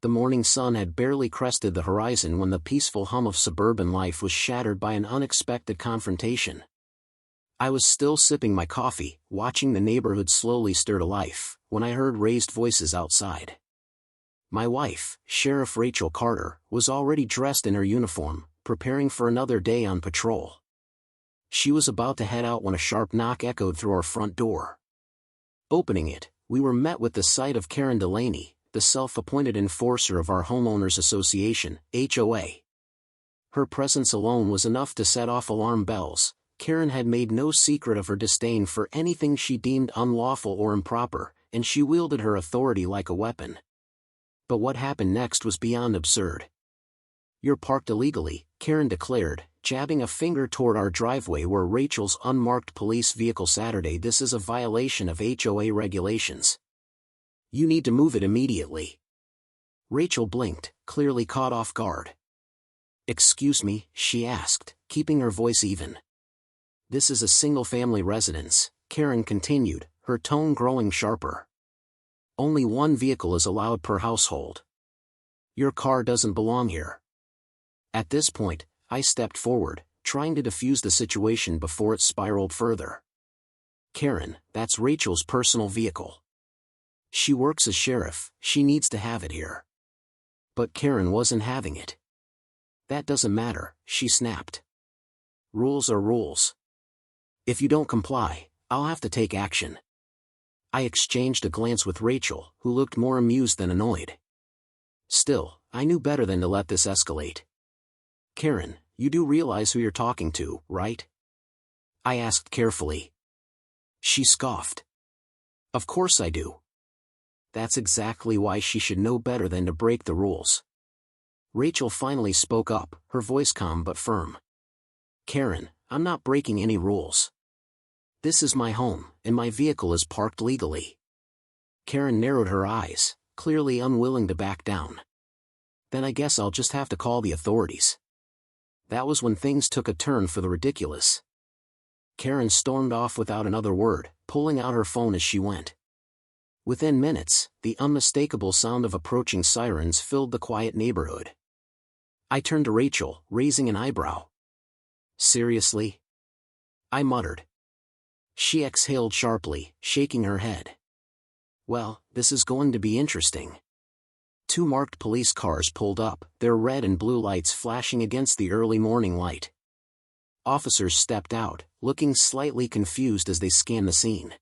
The morning sun had barely crested the horizon when the peaceful hum of suburban life was shattered by an unexpected confrontation. I was still sipping my coffee, watching the neighborhood slowly stir to life, when I heard raised voices outside. My wife, Sheriff Rachel Carter, was already dressed in her uniform, preparing for another day on patrol. She was about to head out when a sharp knock echoed through our front door. Opening it, we were met with the sight of Karen Delaney, the self-appointed enforcer of our homeowners association, HOA. Her presence alone was enough to set off alarm bells. Karen had made no secret of her disdain for anything she deemed unlawful or improper, and she wielded her authority like a weapon. But what happened next was beyond absurd. "You're parked illegally," Karen declared, jabbing a finger toward our driveway where Rachel's unmarked police vehicle sat. "This is a violation of HOA regulations. You need to move it immediately." Rachel blinked, clearly caught off guard. "Excuse me," she asked, keeping her voice even. "This is a single-family residence," Karen continued, her tone growing sharper. "Only one vehicle is allowed per household. Your car doesn't belong here." At this point, I stepped forward, trying to defuse the situation before it spiraled further. "Karen, that's Rachel's personal vehicle. She works as sheriff, she needs to have it here." But Karen wasn't having it. "That doesn't matter," she snapped. "Rules are rules. If you don't comply, I'll have to take action." I exchanged a glance with Rachel, who looked more amused than annoyed. Still, I knew better than to let this escalate. "Karen, you do realize who you're talking to, right?" I asked carefully. She scoffed. "Of course I do. That's exactly why she should know better than to break the rules." Rachel finally spoke up, her voice calm but firm. "Karen, I'm not breaking any rules. This is my home, and my vehicle is parked legally." Karen narrowed her eyes, clearly unwilling to back down. "Then I guess I'll just have to call the authorities." That was when things took a turn for the ridiculous. Karen stormed off without another word, pulling out her phone as she went. Within minutes, the unmistakable sound of approaching sirens filled the quiet neighborhood. I turned to Rachel, raising an eyebrow. "Seriously?" I muttered. She exhaled sharply, shaking her head. "Well, this is going to be interesting." Two marked police cars pulled up, their red and blue lights flashing against the early morning light. Officers stepped out, looking slightly confused as they scanned the scene.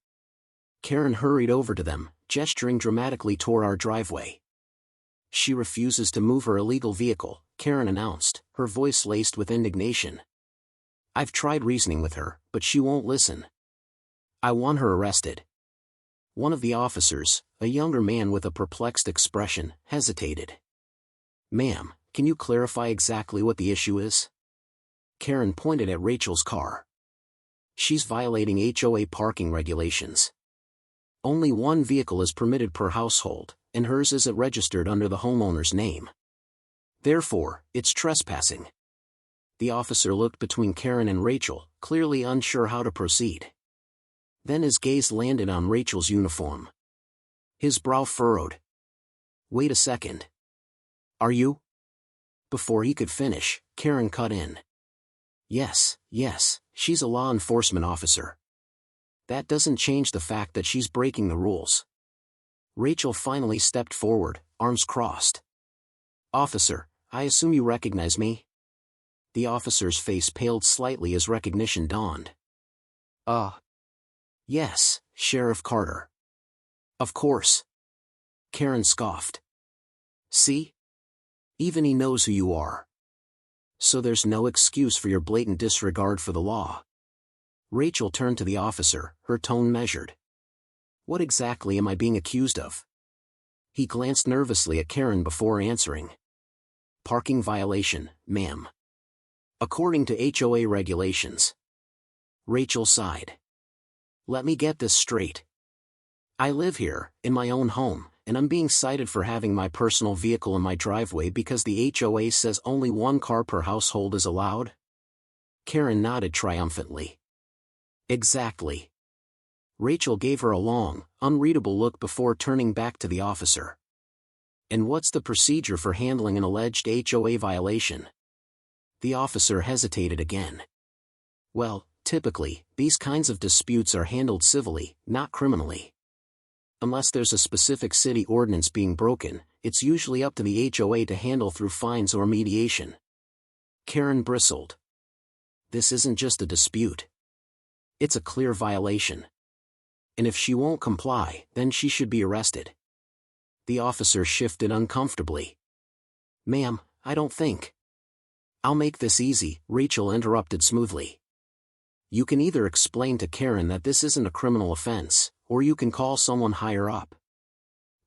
Karen hurried over to them, gesturing dramatically toward our driveway. "She refuses to move her illegal vehicle," Karen announced, her voice laced with indignation. "I've tried reasoning with her, but she won't listen. I want her arrested." One of the officers, a younger man with a perplexed expression, hesitated. "Ma'am, can you clarify exactly what the issue is?" Karen pointed at Rachel's car. "She's violating HOA parking regulations. Only one vehicle is permitted per household, and hers isn't registered under the homeowner's name. Therefore, it's trespassing." The officer looked between Karen and Rachel, clearly unsure how to proceed. Then his gaze landed on Rachel's uniform. His brow furrowed. "Wait a second. Are you?" Before he could finish, Karen cut in. Yes, she's a law enforcement officer. That doesn't change the fact that she's breaking the rules." Rachel finally stepped forward, arms crossed. "Officer, I assume you recognize me?" The officer's face paled slightly as recognition dawned. Yes, Sheriff Carter." "Of course." Karen scoffed. "See? Even he knows who you are. So there's no excuse for your blatant disregard for the law." Rachel turned to the officer, her tone measured. "What exactly am I being accused of?" He glanced nervously at Karen before answering. "Parking violation, ma'am. According to HOA regulations." Rachel sighed. "Let me get this straight. I live here, in my own home, and I'm being cited for having my personal vehicle in my driveway because the HOA says only one car per household is allowed?" Karen nodded triumphantly. "Exactly." Rachel gave her a long, unreadable look before turning back to the officer. And what's the procedure for handling an alleged HOA violation? The officer hesitated again. Well, typically, these kinds of disputes are handled civilly, not criminally. Unless there's a specific city ordinance being broken, it's usually up to the HOA to handle through fines or mediation. Karen bristled. This isn't just a dispute. It's a clear violation. And if she won't comply, then she should be arrested. The officer shifted uncomfortably. Ma'am, I don't think. I'll make this easy, Rachel interrupted smoothly. You can either explain to Karen that this isn't a criminal offense, or you can call someone higher up.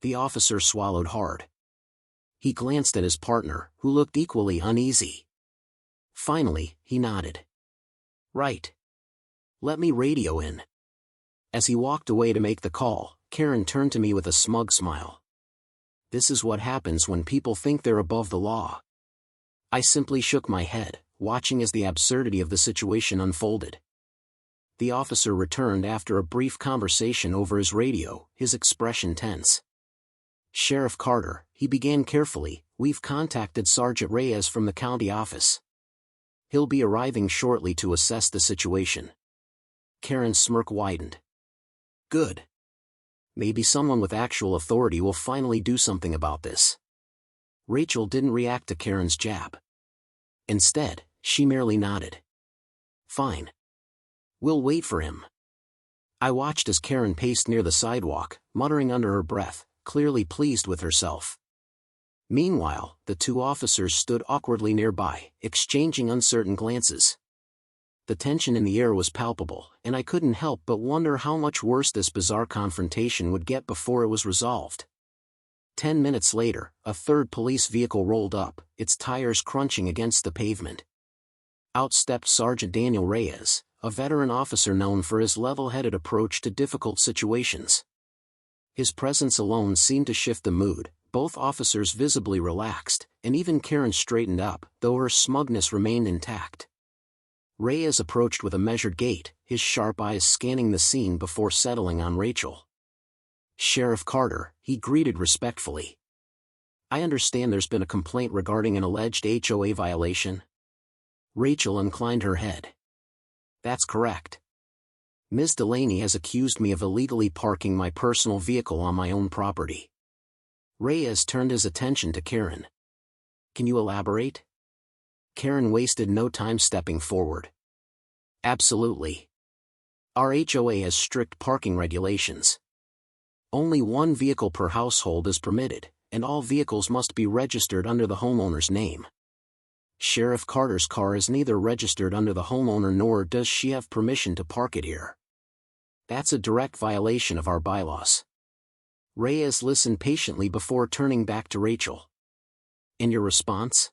The officer swallowed hard. He glanced at his partner, who looked equally uneasy. Finally, he nodded. Right. Let me radio in. As he walked away to make the call, Karen turned to me with a smug smile. This is what happens when people think they're above the law. I simply shook my head, watching as the absurdity of the situation unfolded. The officer returned after a brief conversation over his radio, his expression tense. Sheriff Carter, he began carefully, we've contacted Sergeant Reyes from the county office. He'll be arriving shortly to assess the situation. Karen's smirk widened. Good. Maybe someone with actual authority will finally do something about this. Rachel didn't react to Karen's jab. Instead, she merely nodded. Fine. We'll wait for him. I watched as Karen paced near the sidewalk, muttering under her breath, clearly pleased with herself. Meanwhile, the two officers stood awkwardly nearby, exchanging uncertain glances. The tension in the air was palpable, and I couldn't help but wonder how much worse this bizarre confrontation would get before it was resolved. 10 minutes later, a third police vehicle rolled up, its tires crunching against the pavement. Out stepped Sergeant Daniel Reyes, a veteran officer known for his level-headed approach to difficult situations. His presence alone seemed to shift the mood, both officers visibly relaxed, and even Karen straightened up, though her smugness remained intact. Reyes approached with a measured gait, his sharp eyes scanning the scene before settling on Rachel. Sheriff Carter, he greeted respectfully. I understand there's been a complaint regarding an alleged HOA violation. Rachel inclined her head. That's correct. Ms. Delaney has accused me of illegally parking my personal vehicle on my own property. Reyes turned his attention to Karen. Can you elaborate? Karen wasted no time stepping forward. Absolutely. Our HOA has strict parking regulations. Only one vehicle per household is permitted, and all vehicles must be registered under the homeowner's name. Sheriff Carter's car is neither registered under the homeowner nor does she have permission to park it here. That's a direct violation of our bylaws. Reyes listened patiently before turning back to Rachel. In your response?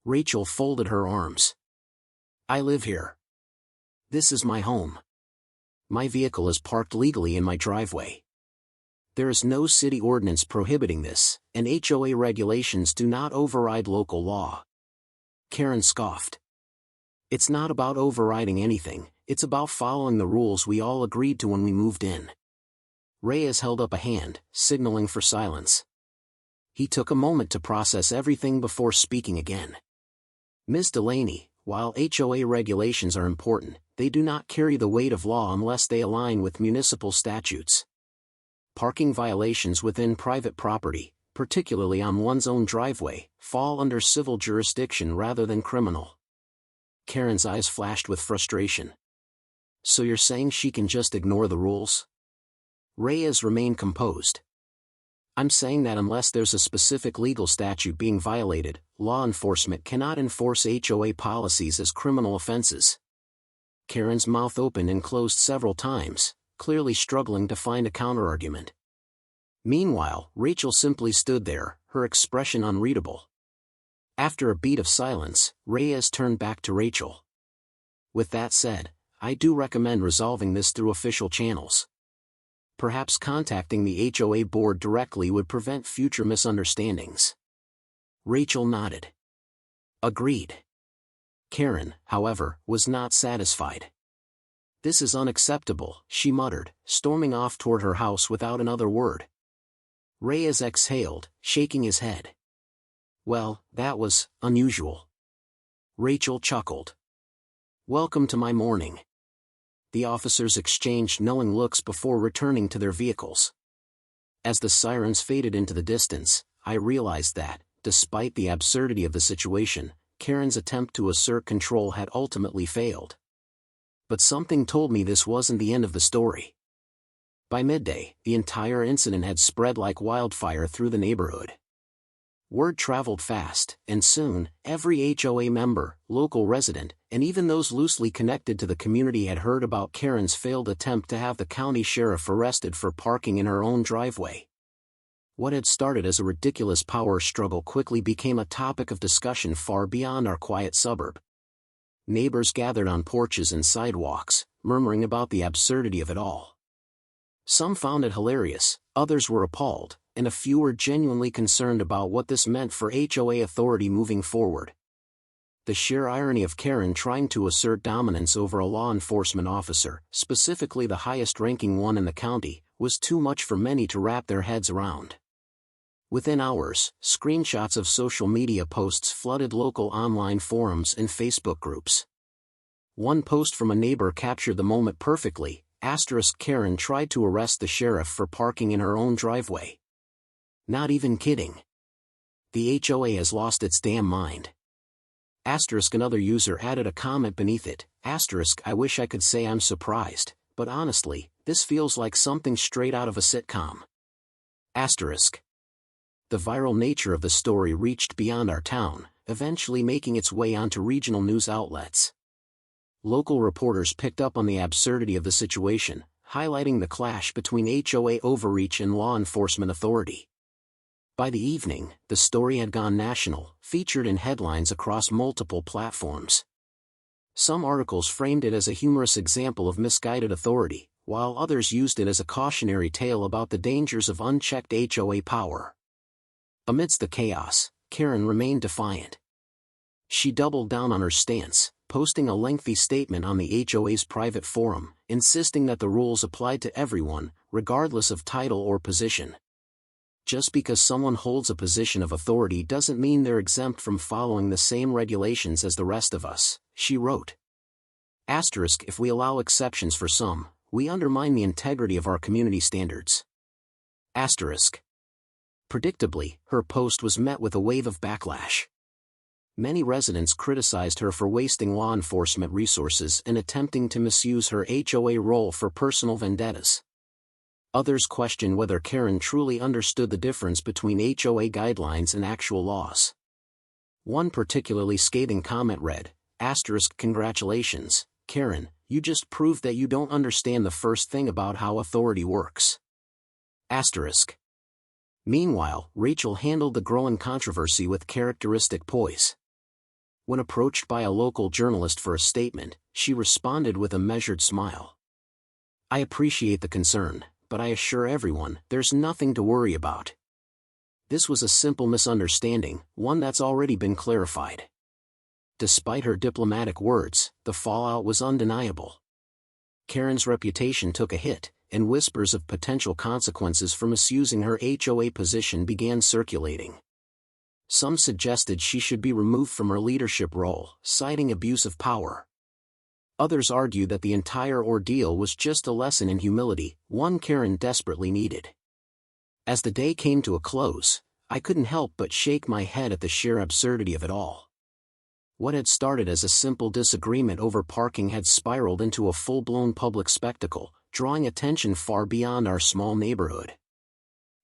Rachel folded her arms. I live here. This is my home. My vehicle is parked legally in my driveway. There is no city ordinance prohibiting this, and HOA regulations do not override local law. Karen scoffed. It's not about overriding anything, it's about following the rules we all agreed to when we moved in. Reyes held up a hand, signaling for silence. He took a moment to process everything before speaking again. Ms. Delaney, while HOA regulations are important, they do not carry the weight of law unless they align with municipal statutes. Parking violations within private property, particularly on one's own driveway, fall under civil jurisdiction rather than criminal. Karen's eyes flashed with frustration. So you're saying she can just ignore the rules? Reyes remained composed. I'm saying that unless there's a specific legal statute being violated, law enforcement cannot enforce HOA policies as criminal offenses. Karen's mouth opened and closed several times, clearly struggling to find a counterargument. Meanwhile, Rachel simply stood there, her expression unreadable. After a beat of silence, Reyes turned back to Rachel. With that said, I do recommend resolving this through official channels. Perhaps contacting the HOA board directly would prevent future misunderstandings. Rachel nodded. Agreed. Karen, however, was not satisfied. This is unacceptable, she muttered, storming off toward her house without another word. Reyes exhaled, shaking his head. Well, that was unusual. Rachel chuckled. Welcome to my morning. The officers exchanged knowing looks before returning to their vehicles. As the sirens faded into the distance, I realized that, despite the absurdity of the situation, Karen's attempt to assert control had ultimately failed. But something told me this wasn't the end of the story. By midday, the entire incident had spread like wildfire through the neighborhood. Word traveled fast, and soon, every HOA member, local resident, and even those loosely connected to the community had heard about Karen's failed attempt to have the county sheriff arrested for parking in her own driveway. What had started as a ridiculous power struggle quickly became a topic of discussion far beyond our quiet suburb. Neighbors gathered on porches and sidewalks, murmuring about the absurdity of it all. Some found it hilarious, others were appalled, and a few were genuinely concerned about what this meant for HOA authority moving forward. The sheer irony of Karen trying to assert dominance over a law enforcement officer, specifically the highest-ranking one in the county, was too much for many to wrap their heads around. Within hours, screenshots of social media posts flooded local online forums and Facebook groups. One post from a neighbor captured the moment perfectly. Karen tried to arrest the sheriff for parking in her own driveway. Not even kidding. The HOA has lost its damn mind. Another user added a comment beneath it. I wish I could say I'm surprised, but honestly, this feels like something straight out of a sitcom. The viral nature of the story reached beyond our town, eventually making its way onto regional news outlets. Local reporters picked up on the absurdity of the situation, highlighting the clash between HOA overreach and law enforcement authority. By the evening, the story had gone national, featured in headlines across multiple platforms. Some articles framed it as a humorous example of misguided authority, while others used it as a cautionary tale about the dangers of unchecked HOA power. Amidst the chaos, Karen remained defiant. She doubled down on her stance, posting a lengthy statement on the HOA's private forum, insisting that the rules applied to everyone, regardless of title or position. Just because someone holds a position of authority doesn't mean they're exempt from following the same regulations as the rest of us, she wrote. If we allow exceptions for some, we undermine the integrity of our community standards. Predictably, her post was met with a wave of backlash. Many residents criticized her for wasting law enforcement resources and attempting to misuse her HOA role for personal vendettas. Others questioned whether Karen truly understood the difference between HOA guidelines and actual laws. One particularly scathing comment read, "Congratulations, Karen, you just proved that you don't understand the first thing about how authority works." Meanwhile, Rachel handled the growing controversy with characteristic poise. When approached by a local journalist for a statement, she responded with a measured smile. "I appreciate the concern, but I assure everyone, there's nothing to worry about. This was a simple misunderstanding, one that's already been clarified." Despite her diplomatic words, the fallout was undeniable. Karen's reputation took a hit, and whispers of potential consequences for misusing her HOA position began circulating. Some suggested she should be removed from her leadership role, citing abuse of power. Others argued that the entire ordeal was just a lesson in humility, one Karen desperately needed. As the day came to a close, I couldn't help but shake my head at the sheer absurdity of it all. What had started as a simple disagreement over parking had spiraled into a full-blown public spectacle, drawing attention far beyond our small neighborhood.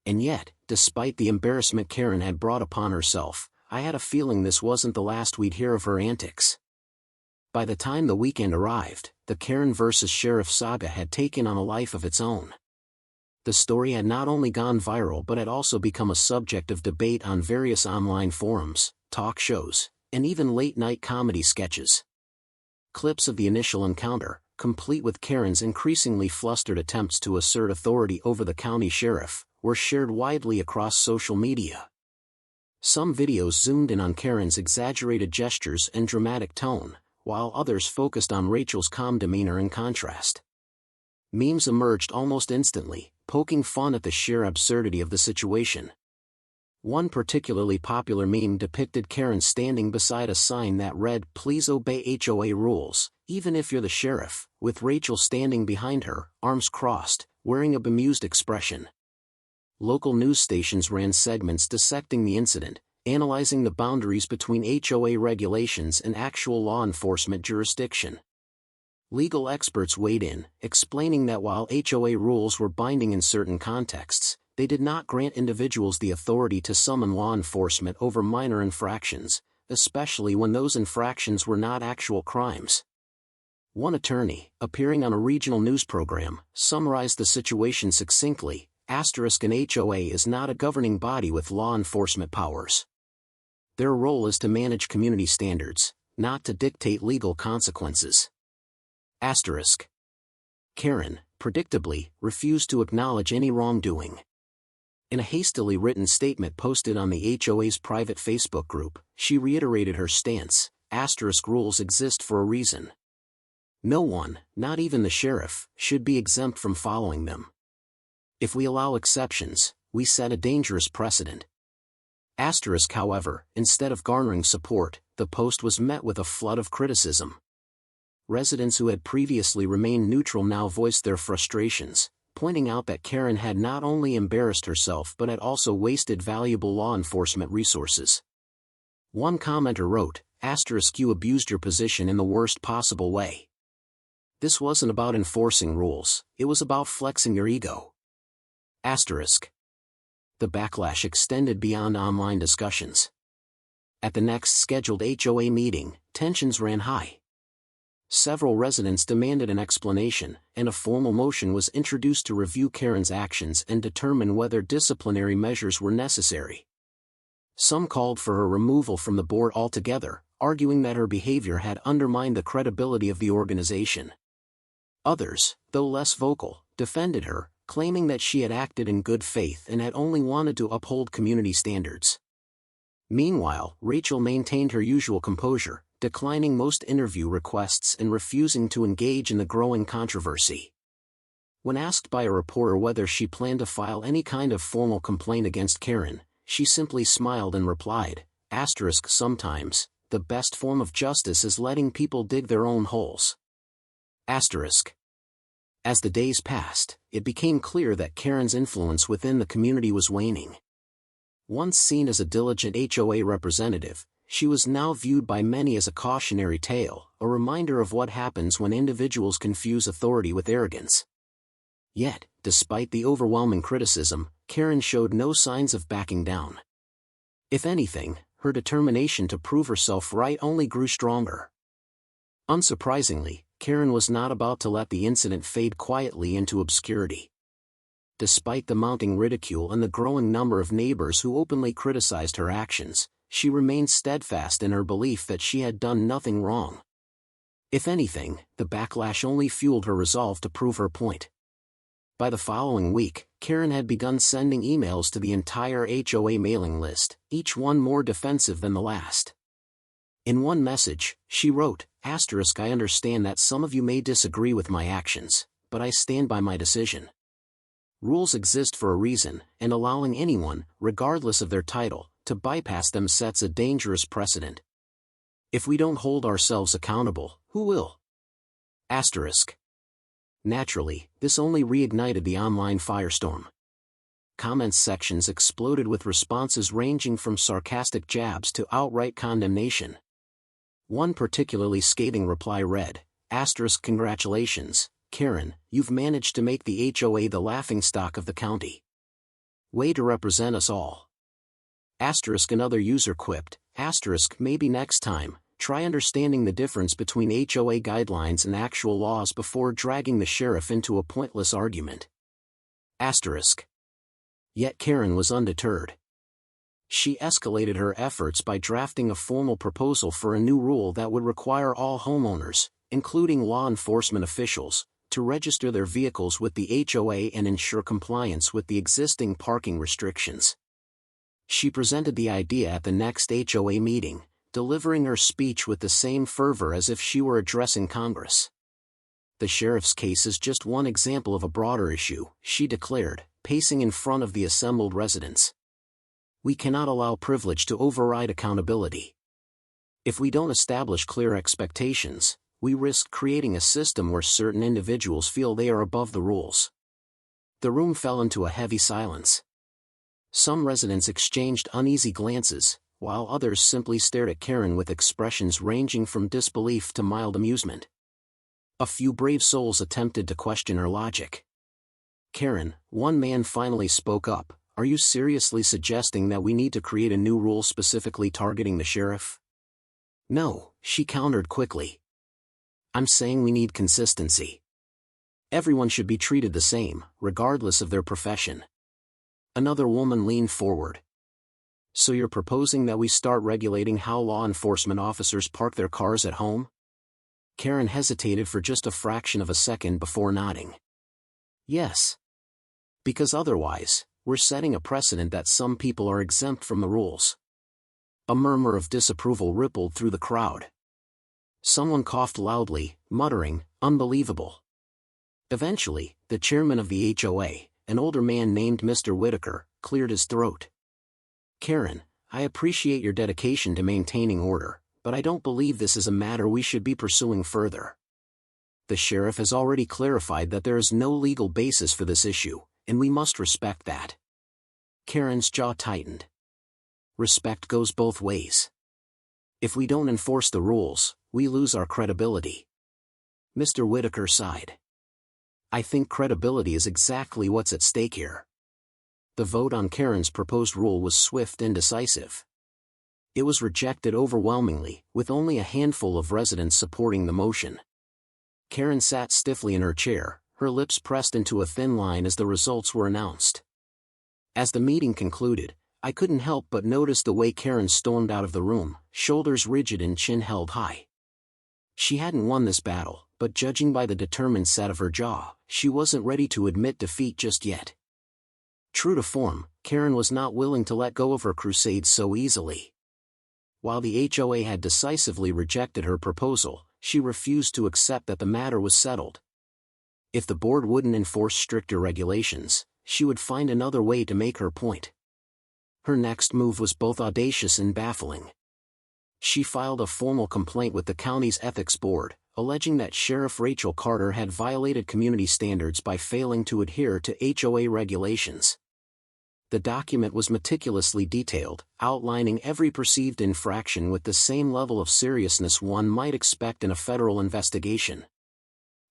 And yet, despite the embarrassment Karen had brought upon herself, I had a feeling this wasn't the last we'd hear of her antics. By the time the weekend arrived, the Karen vs. Sheriff saga had taken on a life of its own. The story had not only gone viral but had also become a subject of debate on various online forums, talk shows, and even late-night comedy sketches. Clips of the initial encounter, complete with Karen's increasingly flustered attempts to assert authority over the county sheriff, were shared widely across social media. Some videos zoomed in on Karen's exaggerated gestures and dramatic tone, while others focused on Rachel's calm demeanor and contrast. Memes emerged almost instantly, poking fun at the sheer absurdity of the situation. One particularly popular meme depicted Karen standing beside a sign that read, "Please obey HOA rules, even if you're the sheriff," with Rachel standing behind her, arms crossed, wearing a bemused expression. Local news stations ran segments dissecting the incident, analyzing the boundaries between HOA regulations and actual law enforcement jurisdiction. Legal experts weighed in, explaining that while HOA rules were binding in certain contexts, they did not grant individuals the authority to summon law enforcement over minor infractions, especially when those infractions were not actual crimes. One attorney, appearing on a regional news program, summarized the situation succinctly: an HOA is not a governing body with law enforcement powers. Their role is to manage community standards, not to dictate legal consequences. Karen, predictably, refused to acknowledge any wrongdoing. In a hastily written statement posted on the HOA's private Facebook group, she reiterated her stance: rules exist for a reason. No one, not even the sheriff, should be exempt from following them. If we allow exceptions, we set a dangerous precedent. However, instead of garnering support, the post was met with a flood of criticism. Residents who had previously remained neutral now voiced their frustrations, pointing out that Karen had not only embarrassed herself but had also wasted valuable law enforcement resources. One commenter wrote, "You abused your position in the worst possible way. This wasn't about enforcing rules, it was about flexing your ego." The backlash extended beyond online discussions. At the next scheduled HOA meeting, tensions ran high. Several residents demanded an explanation, and a formal motion was introduced to review Karen's actions and determine whether disciplinary measures were necessary. Some called for her removal from the board altogether, arguing that her behavior had undermined the credibility of the organization. Others, though less vocal, defended her, claiming that she had acted in good faith and had only wanted to uphold community standards. Meanwhile, Rachel maintained her usual composure, declining most interview requests and refusing to engage in the growing controversy. When asked by a reporter whether she planned to file any kind of formal complaint against Karen, she simply smiled and replied, "Sometimes, the best form of justice is letting people dig their own holes." As the days passed, it became clear that Karen's influence within the community was waning. Once seen as a diligent HOA representative, she was now viewed by many as a cautionary tale, a reminder of what happens when individuals confuse authority with arrogance. Yet, despite the overwhelming criticism, Karen showed no signs of backing down. If anything, her determination to prove herself right only grew stronger. Unsurprisingly, Karen was not about to let the incident fade quietly into obscurity. Despite the mounting ridicule and the growing number of neighbors who openly criticized her actions, she remained steadfast in her belief that she had done nothing wrong. If anything, the backlash only fueled her resolve to prove her point. By the following week, Karen had begun sending emails to the entire HOA mailing list, each one more defensive than the last. In one message, she wrote, "I understand that some of you may disagree with my actions, but I stand by my decision. Rules exist for a reason, and allowing anyone, regardless of their title, to bypass them sets a dangerous precedent. If we don't hold ourselves accountable, who will?" Naturally, this only reignited the online firestorm. Comments sections exploded with responses ranging from sarcastic jabs to outright condemnation. One particularly scathing reply read, "Congratulations, Karen, you've managed to make the HOA the laughingstock of the county. Way to represent us all." Another user quipped, "Maybe next time, try understanding the difference between HOA guidelines and actual laws before dragging the sheriff into a pointless argument." Yet Karen was undeterred. She escalated her efforts by drafting a formal proposal for a new rule that would require all homeowners, including law enforcement officials, to register their vehicles with the HOA and ensure compliance with the existing parking restrictions. She presented the idea at the next HOA meeting, delivering her speech with the same fervor as if she were addressing Congress. The sheriff's case is just one example of a broader issue, she declared, pacing in front of the assembled residents. We cannot allow privilege to override accountability. If we don't establish clear expectations, we risk creating a system where certain individuals feel they are above the rules. The room fell into a heavy silence. Some residents exchanged uneasy glances, while others simply stared at Karen with expressions ranging from disbelief to mild amusement. A few brave souls attempted to question her logic. Karen, one man finally spoke up, are you seriously suggesting that we need to create a new rule specifically targeting the sheriff? No, she countered quickly. I'm saying we need consistency. Everyone should be treated the same, regardless of their profession. Another woman leaned forward. So you're proposing that we start regulating how law enforcement officers park their cars at home? Karen hesitated for just a fraction of a second before nodding. Yes. Because otherwise, we're setting a precedent that some people are exempt from the rules. A murmur of disapproval rippled through the crowd. Someone coughed loudly, muttering, unbelievable. Eventually, the chairman of the HOA, an older man named Mr. Whitaker, cleared his throat. Karen, I appreciate your dedication to maintaining order, but I don't believe this is a matter we should be pursuing further. The sheriff has already clarified that there is no legal basis for this issue, and we must respect that. Karen's jaw tightened. Respect goes both ways. If we don't enforce the rules, we lose our credibility. Mr. Whitaker sighed. I think credibility is exactly what's at stake here. The vote on Karen's proposed rule was swift and decisive. It was rejected overwhelmingly, with only a handful of residents supporting the motion. Karen sat stiffly in her chair, her lips pressed into a thin line as the results were announced. As the meeting concluded, I couldn't help but notice the way Karen stormed out of the room, shoulders rigid and chin held high. She hadn't won this battle, but judging by the determined set of her jaw, she wasn't ready to admit defeat just yet. True to form, Karen was not willing to let go of her crusade so easily. While the HOA had decisively rejected her proposal, she refused to accept that the matter was settled. If the board wouldn't enforce stricter regulations, she would find another way to make her point. Her next move was both audacious and baffling. She filed a formal complaint with the county's ethics board, alleging that Sheriff Rachel Carter had violated community standards by failing to adhere to HOA regulations. The document was meticulously detailed, outlining every perceived infraction with the same level of seriousness one might expect in a federal investigation.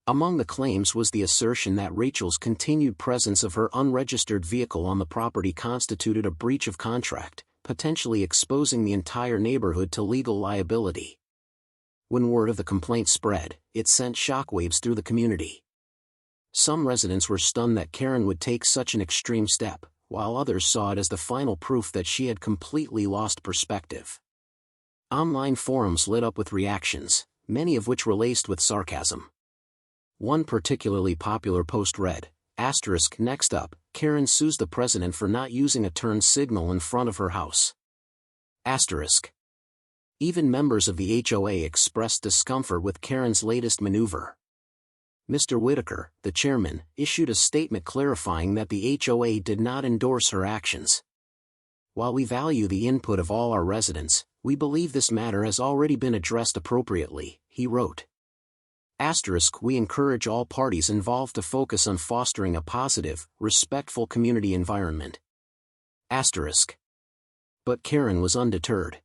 Among the claims was the assertion that Rachel's continued presence of her unregistered vehicle on the property constituted a breach of contract, potentially exposing the entire neighborhood to legal liability. When word of the complaint spread, it sent shockwaves through the community. Some residents were stunned that Karen would take such an extreme step, while others saw it as the final proof that she had completely lost perspective. Online forums lit up with reactions, many of which were laced with sarcasm. One particularly popular post read, "Next up, Karen sues the president for not using a turn signal in front of her house." Even members of the HOA expressed discomfort with Karen's latest maneuver. Mr. Whitaker, the chairman, issued a statement clarifying that the HOA did not endorse her actions. While we value the input of all our residents, we believe this matter has already been addressed appropriately, he wrote. We encourage all parties involved to focus on fostering a positive, respectful community environment. But Karen was undeterred.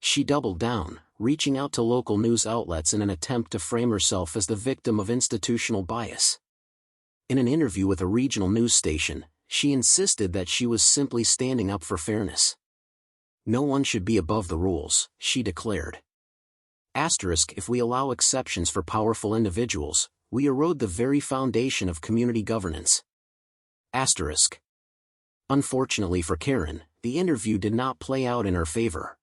She doubled down, reaching out to local news outlets in an attempt to frame herself as the victim of institutional bias. In an interview with a regional news station, she insisted that she was simply standing up for fairness. No one should be above the rules, she declared. If we allow exceptions for powerful individuals, we erode the very foundation of community governance. Unfortunately for Karen, the interview did not play out in her favor.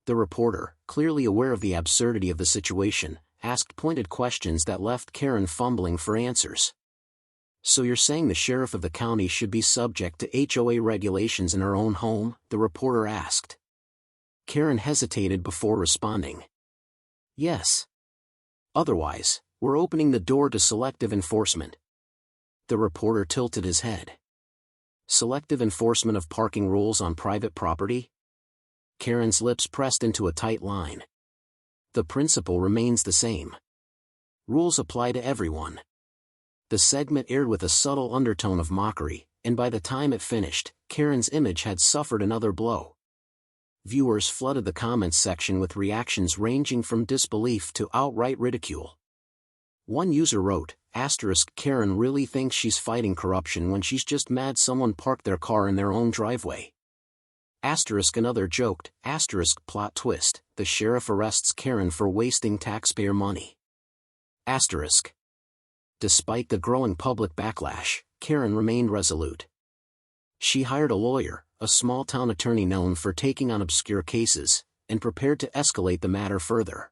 The reporter, clearly aware of the absurdity of the situation, asked pointed questions that left Karen fumbling for answers. So you're saying the sheriff of the county should be subject to HOA regulations in her own home? The reporter asked. Karen hesitated before responding. Yes. Otherwise, We're opening the door to selective enforcement. The reporter tilted his head. Selective enforcement of parking rules on private property? Karen's lips pressed into a tight line. The principle remains the same. Rules apply to everyone. The segment aired with a subtle undertone of mockery, and by the time it finished, Karen's image had suffered another blow. Viewers flooded the comments section with reactions ranging from disbelief to outright ridicule. One user wrote, Karen really thinks she's fighting corruption when she's just mad someone parked their car in their own driveway. Another joked, plot twist, the sheriff arrests Karen for wasting taxpayer money. Despite the growing public backlash, Karen remained resolute. She hired a lawyer, a small-town attorney known for taking on obscure cases, and prepared to escalate the matter further.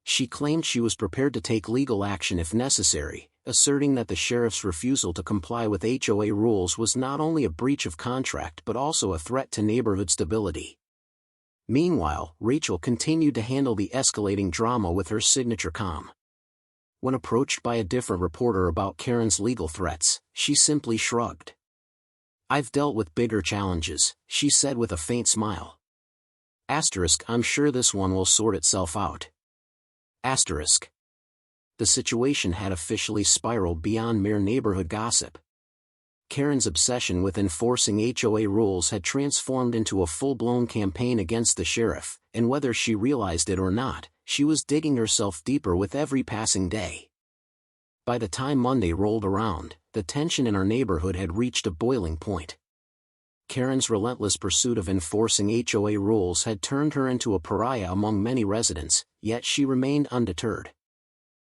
She claimed she was prepared to take legal action if necessary, asserting that the sheriff's refusal to comply with HOA rules was not only a breach of contract but also a threat to neighborhood stability. Meanwhile, Rachel continued to handle the escalating drama with her signature calm. When approached by a different reporter about Karen's legal threats, she simply shrugged. I've dealt with bigger challenges, she said with a faint smile. I'm sure this one will sort itself out. The situation had officially spiraled beyond mere neighborhood gossip. Karen's obsession with enforcing HOA rules had transformed into a full-blown campaign against the sheriff, and whether she realized it or not, she was digging herself deeper with every passing day. By the time Monday rolled around, the tension in our neighborhood had reached a boiling point. Karen's relentless pursuit of enforcing HOA rules had turned her into a pariah among many residents, yet she remained undeterred.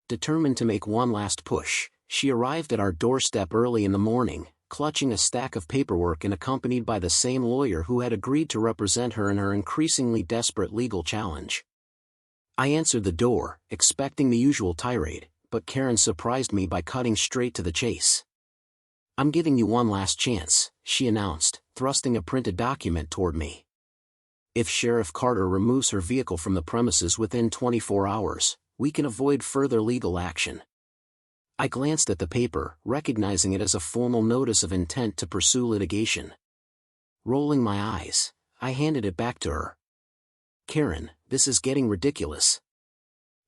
Determined to make one last push, she arrived at our doorstep early in the morning, clutching a stack of paperwork and accompanied by the same lawyer who had agreed to represent her in her increasingly desperate legal challenge. I answered the door, expecting the usual tirade, but Karen surprised me by cutting straight to the chase. I'm giving you one last chance, she announced, thrusting a printed document toward me. If Sheriff Carter removes her vehicle from the premises within 24 hours, we can avoid further legal action. I glanced at the paper, recognizing it as a formal notice of intent to pursue litigation. Rolling my eyes, I handed it back to her. Karen, this is getting ridiculous.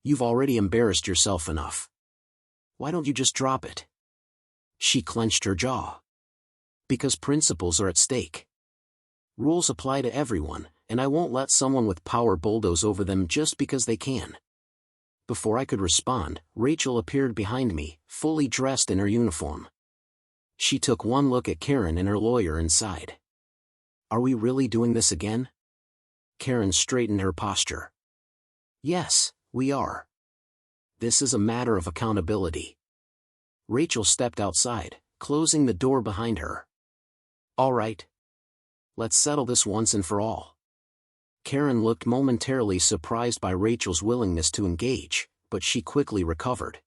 You've already embarrassed yourself enough. Why don't you just drop it? She clenched her jaw. Because principles are at stake. Rules apply to everyone, and I won't let someone with power bulldoze over them just because they can. Before I could respond, Rachel appeared behind me, fully dressed in her uniform. She took one look at Karen and her lawyer and sighed. Are we really doing this again? Karen straightened her posture. Yes, we are. This is a matter of accountability. Rachel stepped outside, closing the door behind her. All right. Let's settle this once and for all. Karen looked momentarily surprised by Rachel's willingness to engage, but she quickly recovered.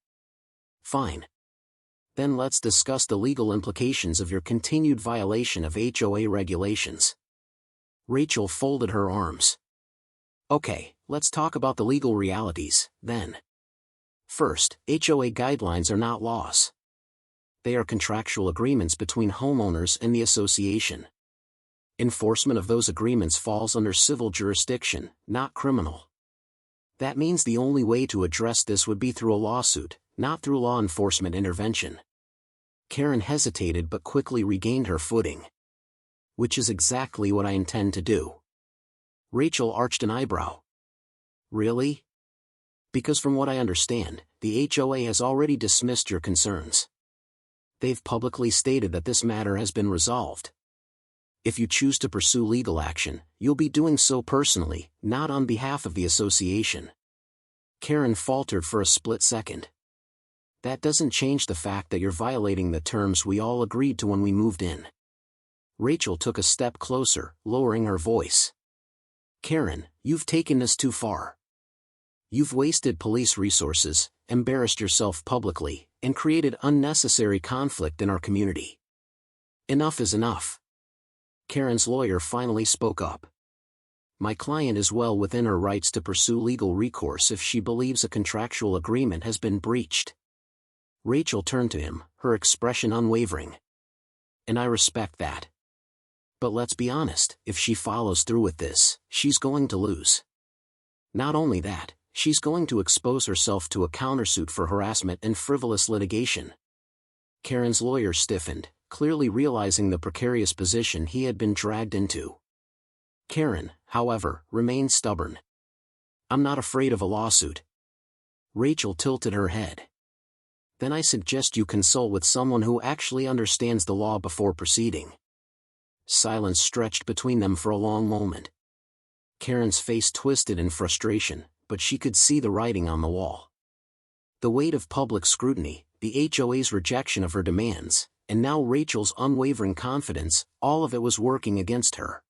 Fine. Then let's discuss the legal implications of your continued violation of HOA regulations. Rachel folded her arms. Okay, let's talk about the legal realities, then. First, HOA guidelines are not laws. They are contractual agreements between homeowners and the association. Enforcement of those agreements falls under civil jurisdiction, not criminal. That means the only way to address this would be through a lawsuit, not through law enforcement intervention. Karen hesitated but quickly regained her footing. Which is exactly what I intend to do. Rachel arched an eyebrow. Really? Because from what I understand, the HOA has already dismissed your concerns. They've publicly stated that this matter has been resolved. If you choose to pursue legal action, you'll be doing so personally, not on behalf of the association. Karen faltered for a split second. That doesn't change the fact that you're violating the terms we all agreed to when we moved in. Rachel took a step closer, lowering her voice. Karen, you've taken this too far. You've wasted police resources, embarrassed yourself publicly, and created unnecessary conflict in our community. Enough is enough. Karen's lawyer finally spoke up. My client is well within her rights to pursue legal recourse if she believes a contractual agreement has been breached. Rachel turned to him, her expression unwavering. And I respect that. But let's be honest, if she follows through with this, she's going to lose. Not only that, she's going to expose herself to a countersuit for harassment and frivolous litigation. Karen's lawyer stiffened, clearly realizing the precarious position he had been dragged into. Karen, however, remained stubborn. I'm not afraid of a lawsuit. Rachel tilted her head. Then I suggest you consult with someone who actually understands the law before proceeding. Silence stretched between them for a long moment. Karen's face twisted in frustration, but she could see the writing on the wall. The weight of public scrutiny, the HOA's rejection of her demands, and now Rachel's unwavering confidence, all of it was working against her.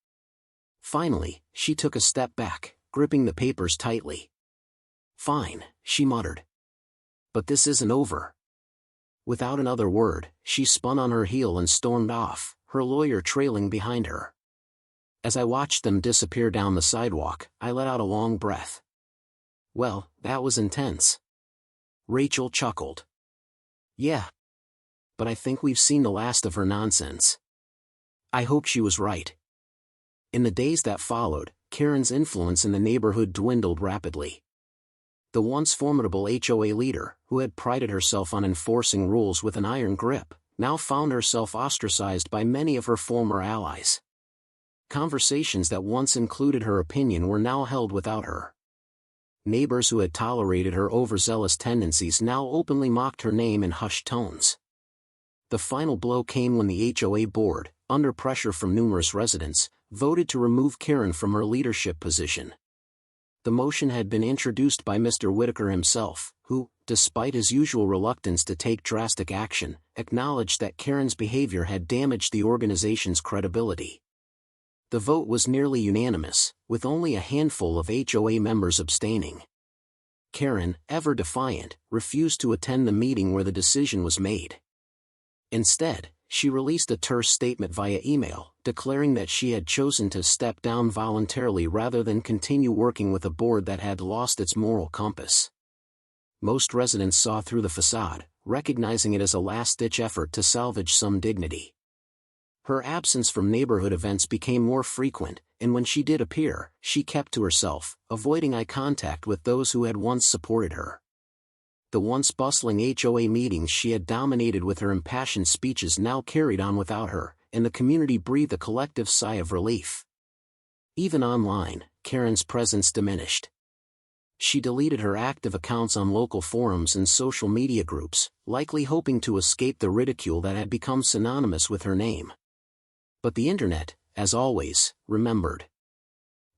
Finally, she took a step back, gripping the papers tightly. Fine, she muttered. But this isn't over. Without another word, she spun on her heel and stormed off, her lawyer trailing behind her. As I watched them disappear down the sidewalk, I let out a long breath. Well, that was intense. Rachel chuckled. Yeah. But I think we've seen the last of her nonsense. I hope she was right. In the days that followed, Karen's influence in the neighborhood dwindled rapidly. The once formidable HOA leader, who had prided herself on enforcing rules with an iron grip, now found herself ostracized by many of her former allies. Conversations that once included her opinion were now held without her. Neighbors who had tolerated her overzealous tendencies now openly mocked her name in hushed tones. The final blow came when the HOA board, under pressure from numerous residents, voted to remove Karen from her leadership position. The motion had been introduced by Mr. Whitaker himself, who, despite his usual reluctance to take drastic action, acknowledged that Karen's behavior had damaged the organization's credibility. The vote was nearly unanimous, with only a handful of HOA members abstaining. Karen, ever defiant, refused to attend the meeting where the decision was made. Instead, she released a terse statement via email, declaring that she had chosen to step down voluntarily rather than continue working with a board that had lost its moral compass. Most residents saw through the facade, recognizing it as a last-ditch effort to salvage some dignity. Her absence from neighborhood events became more frequent, and when she did appear, she kept to herself, avoiding eye contact with those who had once supported her. The once bustling HOA meetings she had dominated with her impassioned speeches now carried on without her, and the community breathed a collective sigh of relief. Even online, Karen's presence diminished. She deleted her active accounts on local forums and social media groups, likely hoping to escape the ridicule that had become synonymous with her name. But the internet, as always, remembered.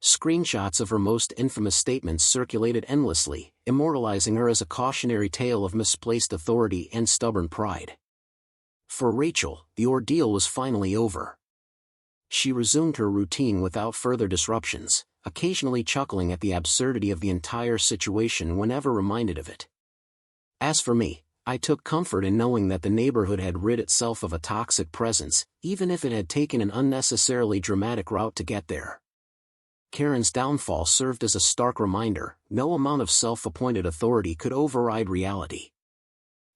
Screenshots of her most infamous statements circulated endlessly, immortalizing her as a cautionary tale of misplaced authority and stubborn pride. For Rachel, the ordeal was finally over. She resumed her routine without further disruptions, occasionally chuckling at the absurdity of the entire situation whenever reminded of it. As for me, I took comfort in knowing that the neighborhood had rid itself of a toxic presence, even if it had taken an unnecessarily dramatic route to get there. Karen's downfall served as a stark reminder: no amount of self-appointed authority could override reality.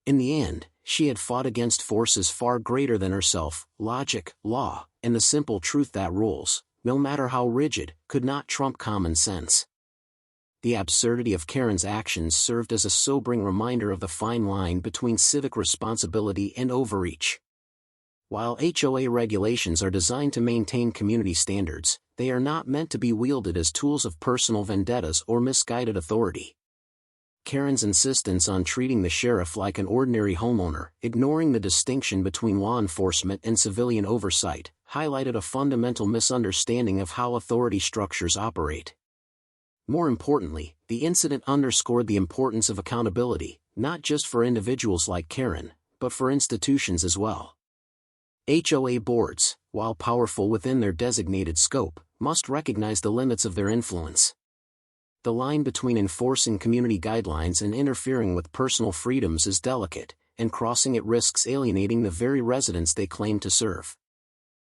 In the end, she had fought against forces far greater than herself: logic, law, and the simple truth that rules, no matter how rigid, could not trump common sense. The absurdity of Karen's actions served as a sobering reminder of the fine line between civic responsibility and overreach. While HOA regulations are designed to maintain community standards, they are not meant to be wielded as tools of personal vendettas or misguided authority. Karen's insistence on treating the sheriff like an ordinary homeowner, ignoring the distinction between law enforcement and civilian oversight, highlighted a fundamental misunderstanding of how authority structures operate. More importantly, the incident underscored the importance of accountability, not just for individuals like Karen, but for institutions as well. HOA boards, while powerful within their designated scope, must recognize the limits of their influence. The line between enforcing community guidelines and interfering with personal freedoms is delicate, and crossing it risks alienating the very residents they claim to serve.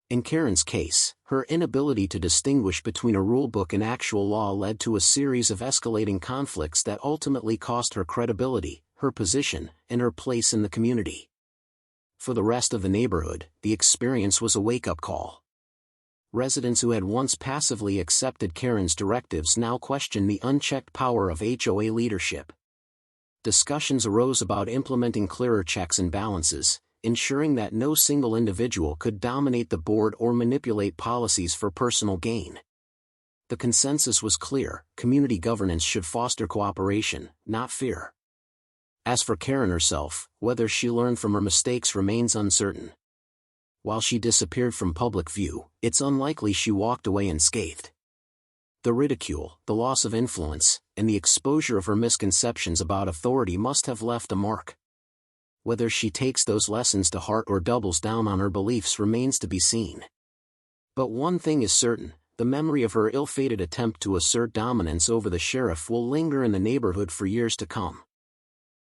In Karen's case, her inability to distinguish between a rulebook and actual law led to a series of escalating conflicts that ultimately cost her credibility, her position, and her place in the community. For the rest of the neighborhood, the experience was a wake-up call. Residents who had once passively accepted Karen's directives now questioned the unchecked power of HOA leadership. Discussions arose about implementing clearer checks and balances, ensuring that no single individual could dominate the board or manipulate policies for personal gain. The consensus was clear: community governance should foster cooperation, not fear. As for Karen herself, whether she learned from her mistakes remains uncertain. While she disappeared from public view, it's unlikely she walked away unscathed. The ridicule, the loss of influence, and the exposure of her misconceptions about authority must have left a mark. Whether she takes those lessons to heart or doubles down on her beliefs remains to be seen. But one thing is certain: the memory of her ill-fated attempt to assert dominance over the sheriff will linger in the neighborhood for years to come.